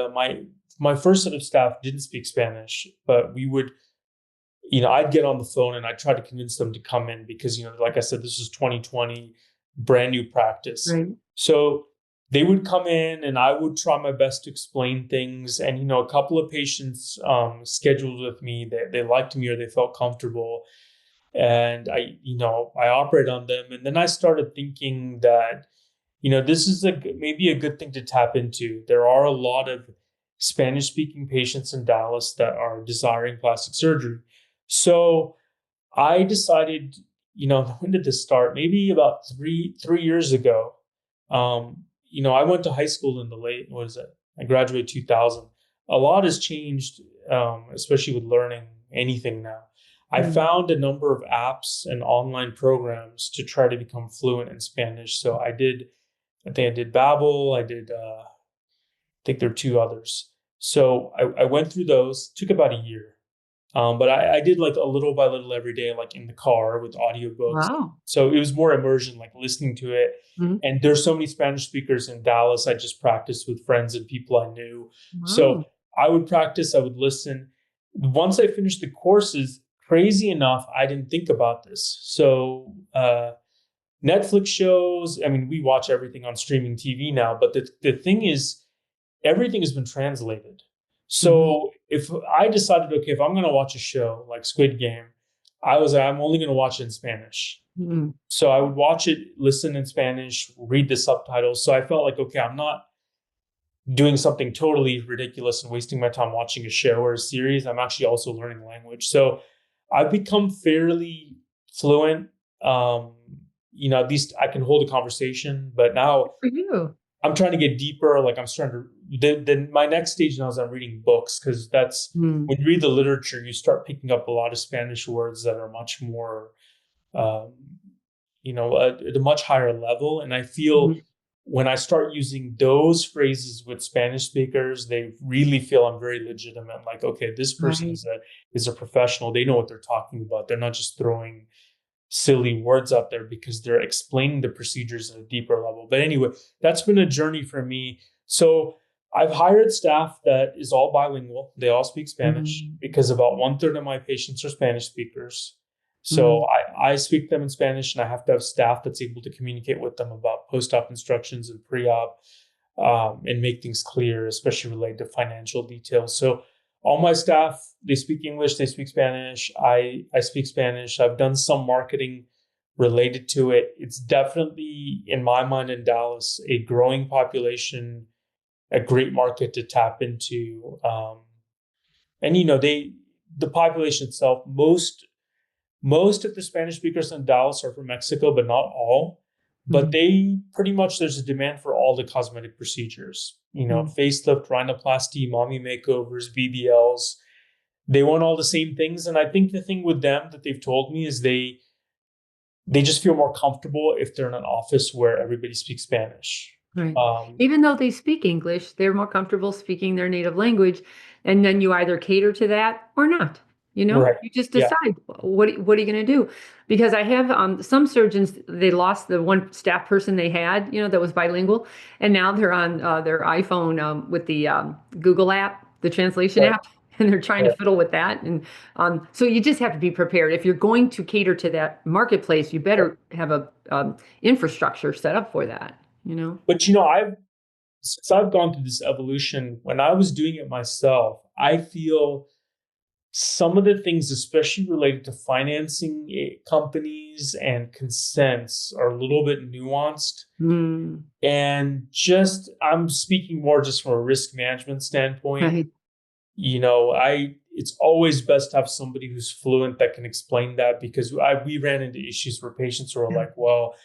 my first set of staff didn't speak Spanish, but we would, I'd get on the phone and I'd try to convince them to come in because, like I said, this is 2020, brand new practice. Right. So they would come in and I would try my best to explain things. And, a couple of patients scheduled with me, they liked me or they felt comfortable. And I operate on them. And then I started thinking that, this is maybe a good thing to tap into. There are a lot of Spanish speaking patients in Dallas that are desiring plastic surgery. So I decided, when did this start? Maybe about three years ago. I went to high school in the late, what is it? I graduated 2000. A lot has changed, especially with learning anything now. I Mm. found a number of apps and online programs to try to become fluent in Spanish. So I think I did Babbel. I think there are two others. So I went through those. Took about a year, but I did like a little by little every day, like in the car with audiobooks. Wow. So it was more immersion, like listening to it. Mhm. And there's so many Spanish speakers in Dallas. I just practiced with friends and people I knew. So Wow. I would practice. I would listen. Once I finished the courses, crazy enough, I didn't think about this. So Netflix shows. I mean, we watch everything on streaming TV now, but the thing is, everything has been translated. Mhm. So if I decided, okay, if I'm going to watch a show like Squid Game, I'm only going to watch it in Spanish. Mhm. So I would watch it, listen in Spanish, read the subtitles. So I felt like, okay, I'm not doing something totally ridiculous and wasting my time watching a show or a series. I'm actually also learning language. So I've become fairly fluent. Um, at least I can hold a conversation. But now For you. I'm trying to get deeper. Like I'm starting to. Then my next stage now is I'm reading books because that's Mm. when you read the literature, you start picking up a lot of Spanish words that are much more, um, at a much higher level. And I feel Mhm. when I start using those phrases with Spanish speakers, they really feel I'm very legitimate. Like, okay, this person Right. is a professional. They know what they're talking about. They're not just throwing silly words out there because they're explaining the procedures at a deeper level. But anyway, that's been a journey for me. So I've hired staff that is all bilingual. They all speak Spanish Mm. because about one third of my patients are Spanish speakers. So Mm. I speak them in Spanish and I have to have staff that's able to communicate with them about post-op instructions and pre-op and make things clear, especially related to financial details. So all my staff, they speak English, they speak Spanish. I speak Spanish. I've done some marketing related to it. It's definitely, in my mind, in Dallas, a growing population, a great market to tap into. And the population itself, most of the Spanish speakers in Dallas are from Mexico, but not all. But Mhm. they pretty much, there's a demand for all the cosmetic procedures, Mm. facelift, rhinoplasty, mommy makeovers, BBLs. They want all the same things. And I think the thing with them that they've told me is they just feel more comfortable if they're in an office where everybody speaks Spanish. Right. Um, Even though they speak English, they're more comfortable speaking their native language, and then you either cater to that or not. right. You just Yeah. decide what are you going to do? Because I have some surgeons, they lost the one staff person they had, that was bilingual, and now they're on their iPhone with the Google app, the translation Right. app, and they're trying to Right. fiddle with that. And so you just have to be prepared. If you're going to cater to that marketplace, you better have a infrastructure set up for that. But I've since I've gone through this evolution, when I was doing it myself, I feel some of the things, especially related to financing companies and consents, are a little bit nuanced. Mm. And I'm speaking more just from a risk management standpoint. Right. I it's always best to have somebody who's fluent that can explain that, because we ran into issues where patients were Yeah. like, well,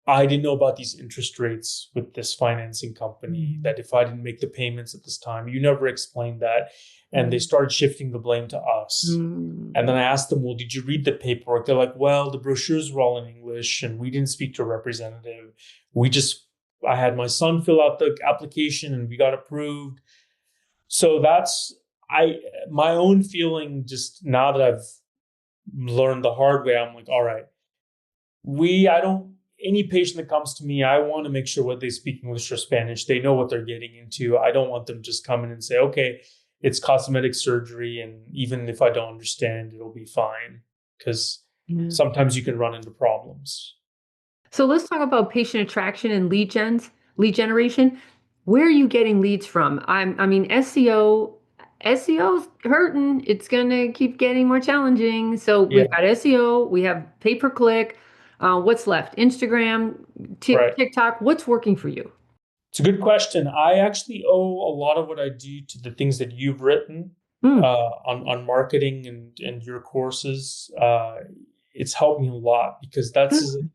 I didn't know about these interest rates with this financing company, Mhm. that if I didn't make the payments at this time, you never explained that. And they Mhm. started shifting the blame to us. And then Mm. I asked them, well, did you read the paperwork? They're like, well, the brochures were all in English and we didn't speak to a representative. I had my son fill out the application and we got approved. So I, my own feeling, just now that I've learned the hard way, I'm like, all right, I don't, any patient that comes to me, I want to make sure what they speak English or Spanish, they know what they're getting into. I don't want them just coming and say, okay, it's cosmetic surgery. And even if I don't understand, it'll be fine. Because Yeah. sometimes you can run into problems. So let's talk about patient attraction and lead generation. Where are you getting leads from? I mean, SEO's hurting. It's gonna keep getting more challenging. So we've Yeah, got SEO, we have pay per click. What's left? Instagram, right. TikTok. What's working for you? It's a good question. I actually owe a lot of what I do to the things that you've written Mm, on marketing and your courses. It's helped me a lot, because good.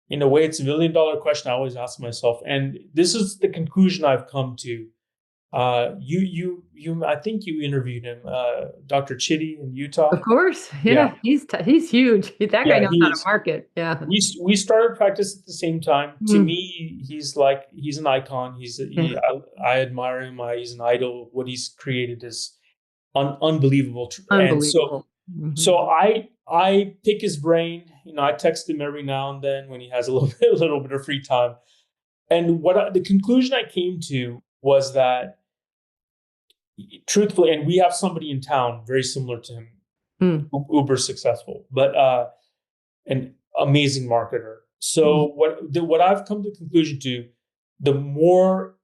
in a way, it's $1 million question I always ask myself, and this is the conclusion I've come to. I think you interviewed him, Dr. Chitty in Utah. Of course. Yeah, Yeah, he's huge. That guy yeah, knows he how to is. market. Yeah. We started practice at the same time. To Mm, me, he's an icon. yeah. I admire him. He's an idol. What he's created is unbelievable. And Unbelievable. Mhm. so I pick his brain. I text him every now and then when he has a little bit of free time. And the conclusion I came to was that, truthfully, and we have somebody in town very similar to him, Mm, uber successful, but an amazing marketer. mhm, So what I've come to the conclusion to, the more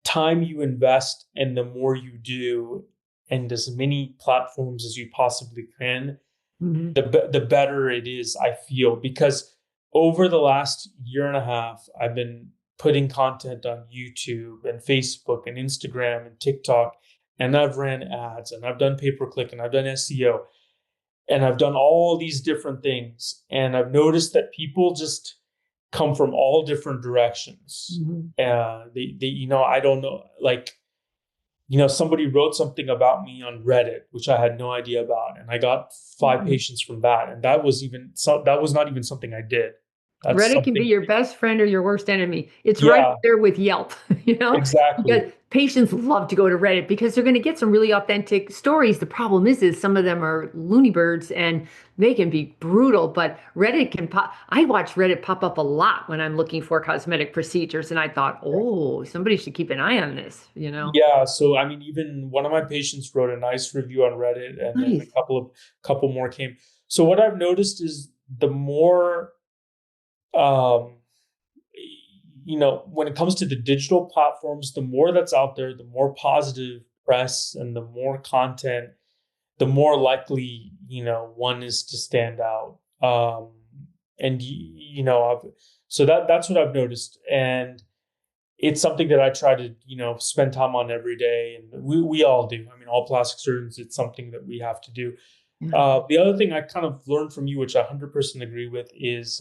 time you invest and the more you do, and as many platforms as you possibly can, mhm, the better it is, I feel, because over the last year and a half, I've been putting content on YouTube and Facebook and Instagram and TikTok, and I've ran ads and I've done pay per click and I've done SEO and I've done all these different things. And I've noticed that people just come from all different directions. mhm. I don't know, like, somebody wrote something about me on Reddit, which I had no idea about, and I got 5 patients from that, and that was not even something I did. That's Reddit can be something. your best friend or your worst enemy. It's right Yeah, there with Yelp, exactly. because patients love to go to Reddit because they're going to get some really authentic stories. The problem is some of them are loony birds and they can be brutal, but Reddit can pop. I watch Reddit pop up a lot when I'm looking for cosmetic procedures, and I thought, oh, somebody should keep an eye on this. Yeah, so I mean, even one of my patients wrote a nice review on Reddit, and then a Nice. couple more came. So what I've noticed is the more, um, when it comes to the digital platforms, the more that's out there, the more positive press and the more content, the more likely, one is to stand out. And so that's what I've noticed, and it's something that I try to, spend time on every day, and we all do. I mean, all plastic surgeons, it's something that we have to do. Yeah. The other thing I kind of learned from you, which I 100% agree with, is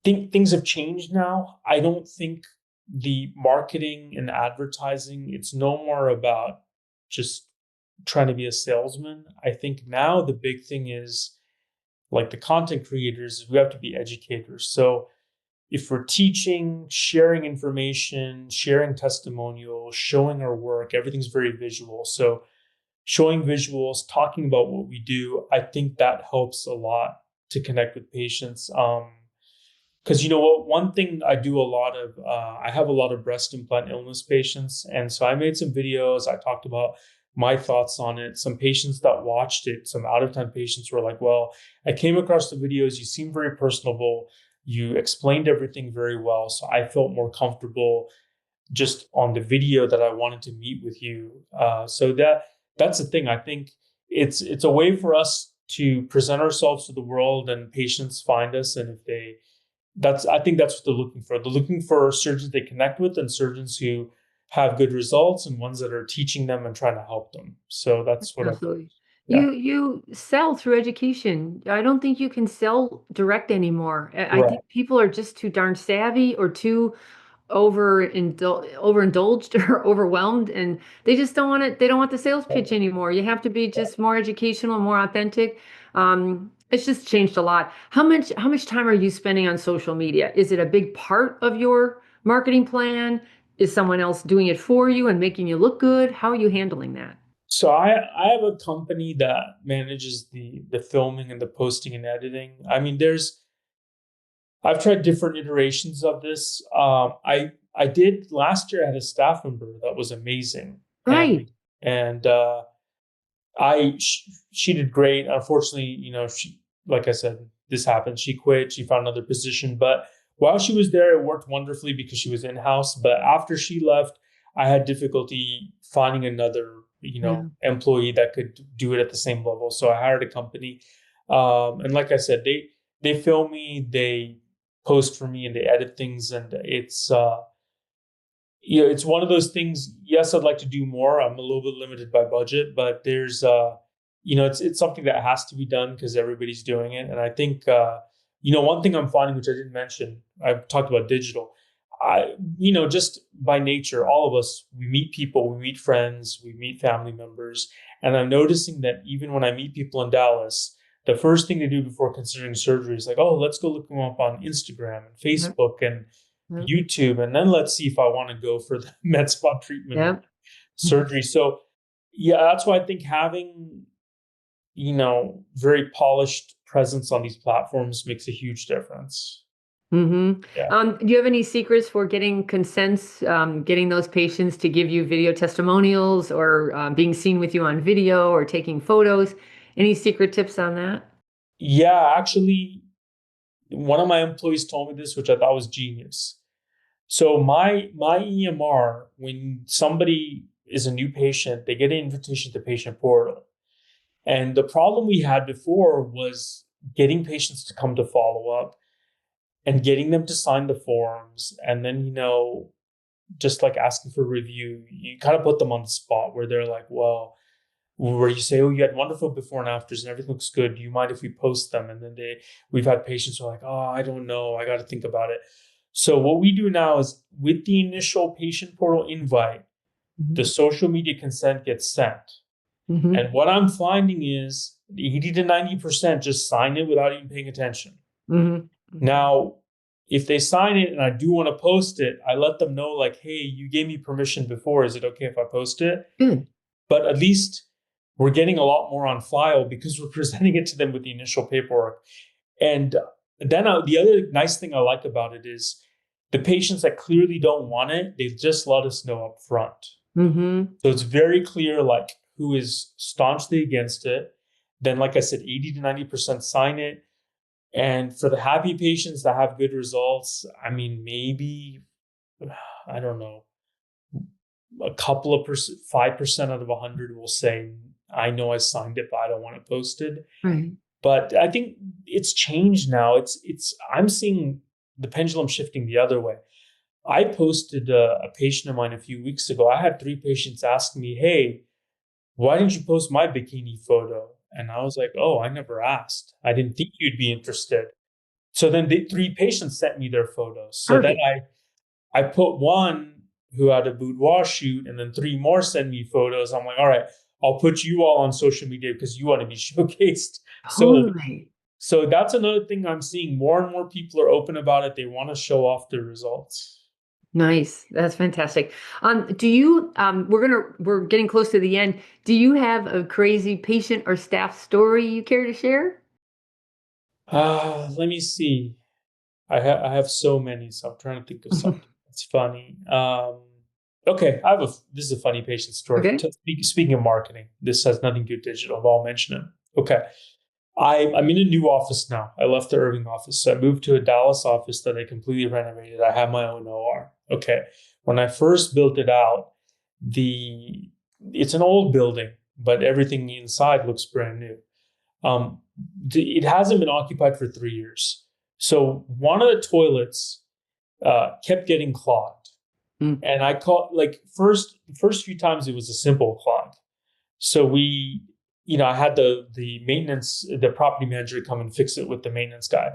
think things have changed now. I don't think the marketing and advertising, it's no more about just trying to be a salesman. I think now the big thing is, like, the content creators, we have to be educators. So if we're teaching, sharing information, sharing testimonials, showing our work, everything's very visual. So showing visuals, talking about what we do, I think that helps a lot to connect with patients. Because, you know what, one thing I do a lot of, I have a lot of breast implant illness patients, and so I made some videos. I talked about my thoughts on it. Some patients that watched it, some out of town patients, were like, well, I came across the videos, you seem very personable, you explained everything very well, so I felt more comfortable just on the video that I wanted to meet with you. So that's the thing. I think it's a way for us to present ourselves to the world, and patients find us, and if I think that's what they're looking for. They're looking for surgeons they connect with and surgeons who have good results and ones that are teaching them and trying to help them. So that's what I do. Absolutely. Yeah. You sell through education. I don't think you can sell direct anymore. I Right. think people are just too darn savvy or too overindulged or overwhelmed, and they just don't want it. They don't want the sales pitch anymore. You have to be just more educational, more authentic. It's just changed a lot. How much time are you spending on social media? Is it a big part of your marketing plan? Is someone else doing it for you and making you look good? How are you handling that? So I have a company that manages the filming and the posting and editing. I mean, I've tried different iterations of this. I did last year. I had a staff member that was amazing, Right. and I she did great. Unfortunately, she, like I said, this happened. She quit. She found another position, but while she was there, it worked wonderfully because she was in house. But after she left, I had difficulty finding another Yeah. employee that could do it at the same level. So I hired a company, and like I said, they film me, they post for me, and they edit things, and it's one of those things. Yes, I'd like to do more. I'm a little bit limited by budget, but there's it's something that has to be done because everybody's doing it. And I think one thing I'm finding, which I didn't mention, I've talked about digital. Just by nature, all of us, we meet people, we meet friends, we meet family members, and I'm noticing that even when I meet people in Dallas, the first thing they do before considering surgery is like, oh, let's go look them up on Instagram and Yep. Facebook and Yep. YouTube, and then let's see if I want to go for the med spa treatment or Yep. surgery. So, yeah, that's why I think having, very polished presence on these platforms makes a huge difference. Mm-hmm. Yeah. Do you have any secrets for getting consents, getting those patients to give you video testimonials or being seen with you on video or taking photos? Any secret tips on that? Yeah, actually, one of my employees told me this, which I thought was genius. So my EMR, when somebody is a new patient, they get an invitation to patient portal. And the problem we had before was getting patients to come to follow up and getting them to sign the forms. And then, just like asking for review, you kind of put them on the spot where they're like, well, where you say, oh, you had wonderful before and afters and everything looks good. Do you mind if we post them? And then we've had patients who are like, oh, I don't know. I got to think about it. So what we do now is with the initial patient portal invite, the Mm-hmm. social media consent gets sent. Mm-hmm. And what I'm finding is 80 to 90% just sign it without even paying attention. Mm-hmm. Mm-hmm. Now, if they sign it and I do want to post it, I let them know, like, hey, you gave me permission before. Is it okay if I post it? Good. But at least we're getting a lot more on file because we're presenting it to them with the initial paperwork. And then the other nice thing I like about it is the patients that clearly don't want it, they just let us know up front. Mm-hmm. So it's very clear, like, who is staunchly against it. Then, like I said, 80 to 90% sign it. And for the happy patients that have good results, I mean, maybe, I don't know, a couple of 5% out of 100 will say, I know I signed it, but I don't want it posted. Right. But I think it's changed now. I'm seeing the pendulum shifting the other way. I posted a patient of mine a few weeks ago. I had 3 patients ask me, hey, why didn't you post my bikini photo? And I was like, oh, I never asked. I didn't think you'd be interested. So then the 3 patients sent me their photos. So then Perfect. I put one who had a boudoir shoot, and then 3 more sent me photos. I'm like, all right, I'll put you all on social media because you want to be showcased. So Totally. so that's another thing I'm seeing. More and more people are open about it. They want to show off their results. Nice. That's fantastic. Do you, we're getting close to the end. Do you have a crazy patient or staff story you care to share? Let me see. I have so many, so I'm trying to think of something that's funny. Okay, this is a funny patient story. Okay. Speaking of marketing, this has nothing to do with digital, but I'll mention it. Okay, I'm in a new office now. I left the Irving office, so I moved to a Dallas office that I completely renovated. I have my own OR. Okay, when I first built it out, the it's an old building, but everything inside looks brand new. Um, it hasn't been occupied for 3 years. So one of the toilets kept getting clogged. Mm. And I call like first few times it was a simple clog. So I had the property manager come and fix it with the maintenance guy.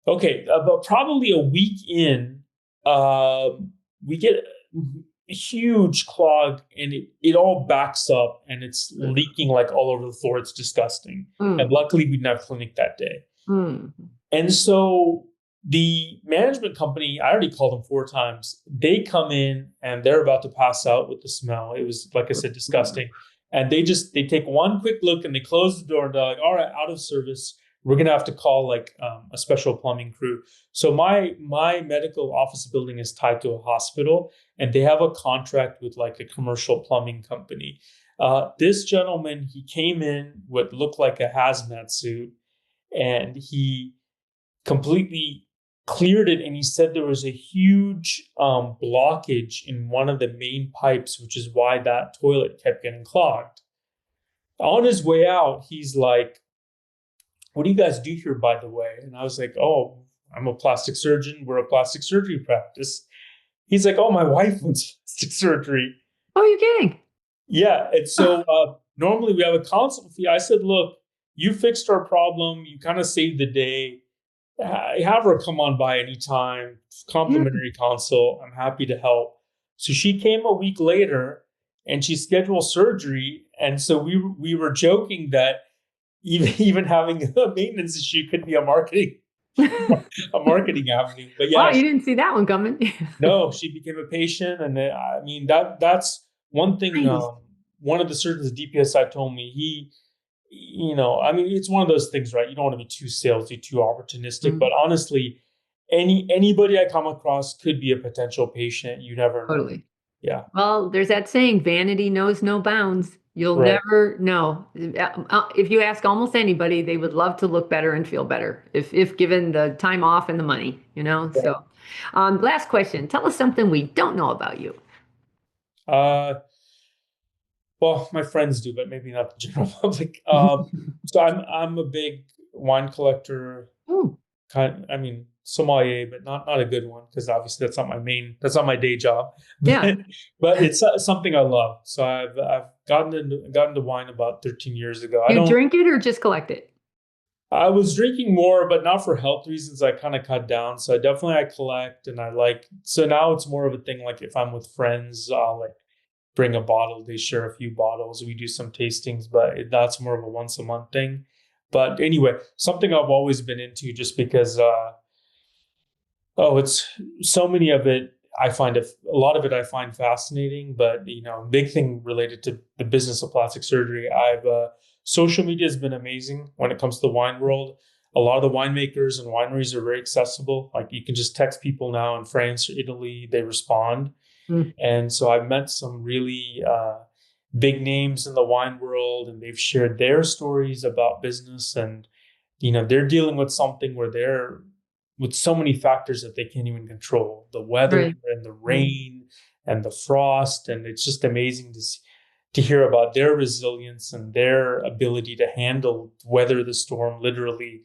Okay, about probably a week in, we get a huge clog, and it all backs up and it's leaking like all over the floor. It's disgusting. And Mm. luckily, we didn't have clinic that day. Mm. And so the management company, I already called them 4 times. They come in and they're about to pass out with the smell. It was, like I said, disgusting. And they take one quick look and they close the door and they're like, all right, out of service. We're gonna have to call like a special plumbing crew. So my medical office building is tied to a hospital, and they have a contract with like a commercial plumbing company. This gentleman, he came in what looked like a hazmat suit, and he completely cleared it, and he said there was a huge blockage in one of the main pipes, which is why that toilet kept getting clogged. On his way out, he's like, what do you guys do here, by the way? And I was like, oh, I'm a plastic surgeon. We're a plastic surgery practice. He's like, oh, my wife wants plastic surgery. Oh, you're kidding. Yeah. And so normally we have a consult fee. I said, look, you fixed our problem. You kind of saved the day. Have her come on by anytime, Yeah. complimentary consult. I'm happy to help. So she came a week later and she scheduled surgery. And so we were joking that even having a maintenance issue could be a marketing avenue. But Wow, yeah, you didn't see that one coming. no, she became a patient, and I mean that's one thing. Nice. One of the surgeons at DPSI told me I mean, it's one of those things, right? You don't want to be too salesy, too opportunistic, Mm, but honestly, anybody I come across could be a potential patient. You never know. totally. Yeah, Well, there's that saying, vanity knows no bounds. You'll right. never know. If you ask almost anybody, they would love to look better and feel better if given the time off and the money, you know? Right. So, last question. Tell us something we don't know about you. Uh, well, my friends do, but maybe not the general public. So I'm a big wine collector. Oh, I mean, sommelier, but not a good one, because obviously that's not my day job. yeah. But it's something I love. So I've gotten into wine about 13 years ago. You drink it or just collect it? I was drinking more, but not for health reasons. I kind of cut down. So I collect, and I like, so now it's more of a thing. Like if I'm with friends, I'll like bring a bottle. They share a few bottles. We do some tastings, but that's more of a once a month thing. But anyway, something I've always been into, just because it's so many of it. A lot of it I find fascinating, but big thing related to the business of plastic surgery. Social media has been amazing when it comes to the wine world. A lot of the winemakers and wineries are very accessible. Like you can just text people now in France or Italy, they respond. Mm, And so I've met some really big names in the wine world, and they've shared their stories about business, and they're dealing with something where they're with so many factors that they can't even control, the weather right. and the Right. rain and the frost. And it's just amazing to hear about their resilience and their ability to weather the storm. Literally,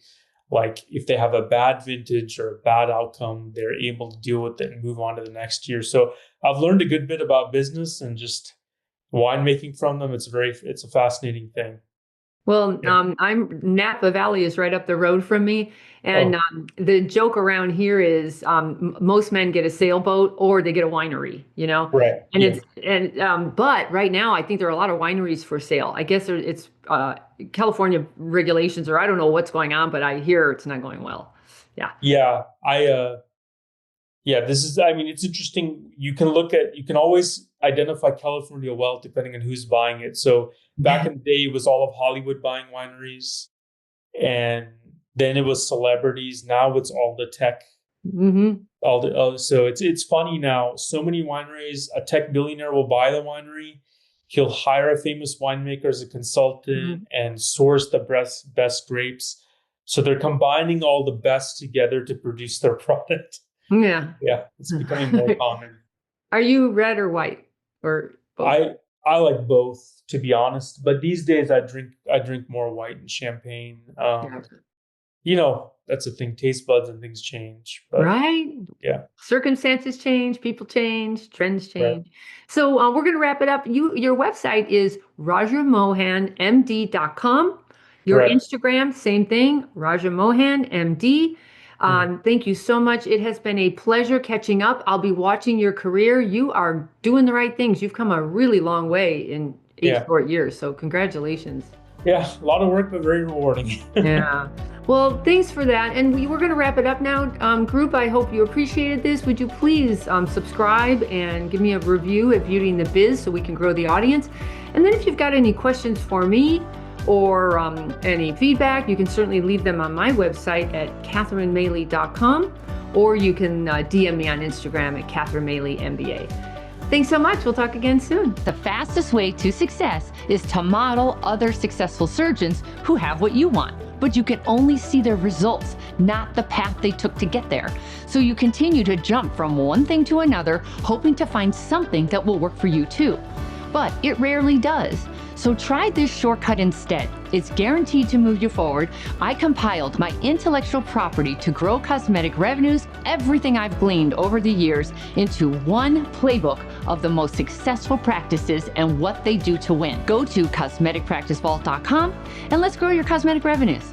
like if they have a bad vintage or a bad outcome, they're able to deal with it and move on to the next year. So I've learned a good bit about business and just winemaking from them. It's a fascinating thing. Well, Yeah. I'm Napa Valley is right up the road from me, and Oh, the joke around here is most men get a sailboat or they get a winery, right. and Yeah. but right now I think there are a lot of wineries for sale. I guess it's California regulations, or I don't know what's going on, but I hear it's not going well. Yeah. Yeah. I mean, it's interesting. You can always identify California well depending on who's buying it. So back in the day, it was all of Hollywood buying wineries, and then it was celebrities. Now it's all the tech. Hmm. So it's funny now. So many wineries, a tech billionaire will buy the winery. He'll hire a famous winemaker as a consultant and source the best grapes. So they're combining all the best together to produce their product. Yeah. Yeah, it's becoming more common. Are you red or white or both? I I like both, to be honest, but these days I drink more white and champagne. Yeah. That's the thing. Taste buds and things change. But Right? yeah, Circumstances change, people change, trends right. change. So we're going to wrap it up. Your website is rajamohanmd.com. Your Correct. Instagram, same thing, Raja Mohan, MD. Mhm. Thank you so much. It has been a pleasure catching up. I'll be watching your career. You are doing the right things. You've come a really long way in 8 Yeah. short years. So congratulations. Yeah. A lot of work, but very rewarding. Yeah. Well, thanks for that. And we're going to wrap it up now. Group, I hope you appreciated this. Would you please subscribe and give me a review at Beauty and the Biz so we can grow the audience? And then if you've got any questions for me or any feedback, you can certainly leave them on my website at catherinemaley.com, or you can DM me on Instagram at catherinemaley.mba. Thanks so much. We'll talk again soon. The fastest way to success is to model other successful surgeons who have what you want, but you can only see their results, not the path they took to get there. So you continue to jump from one thing to another, hoping to find something that will work for you too. But it rarely does. So try this shortcut instead. It's guaranteed to move you forward. I compiled my intellectual property to grow cosmetic revenues, everything I've gleaned over the years, into one playbook of the most successful practices and what they do to win. Go to cosmeticpracticevault.com and let's grow your cosmetic revenues.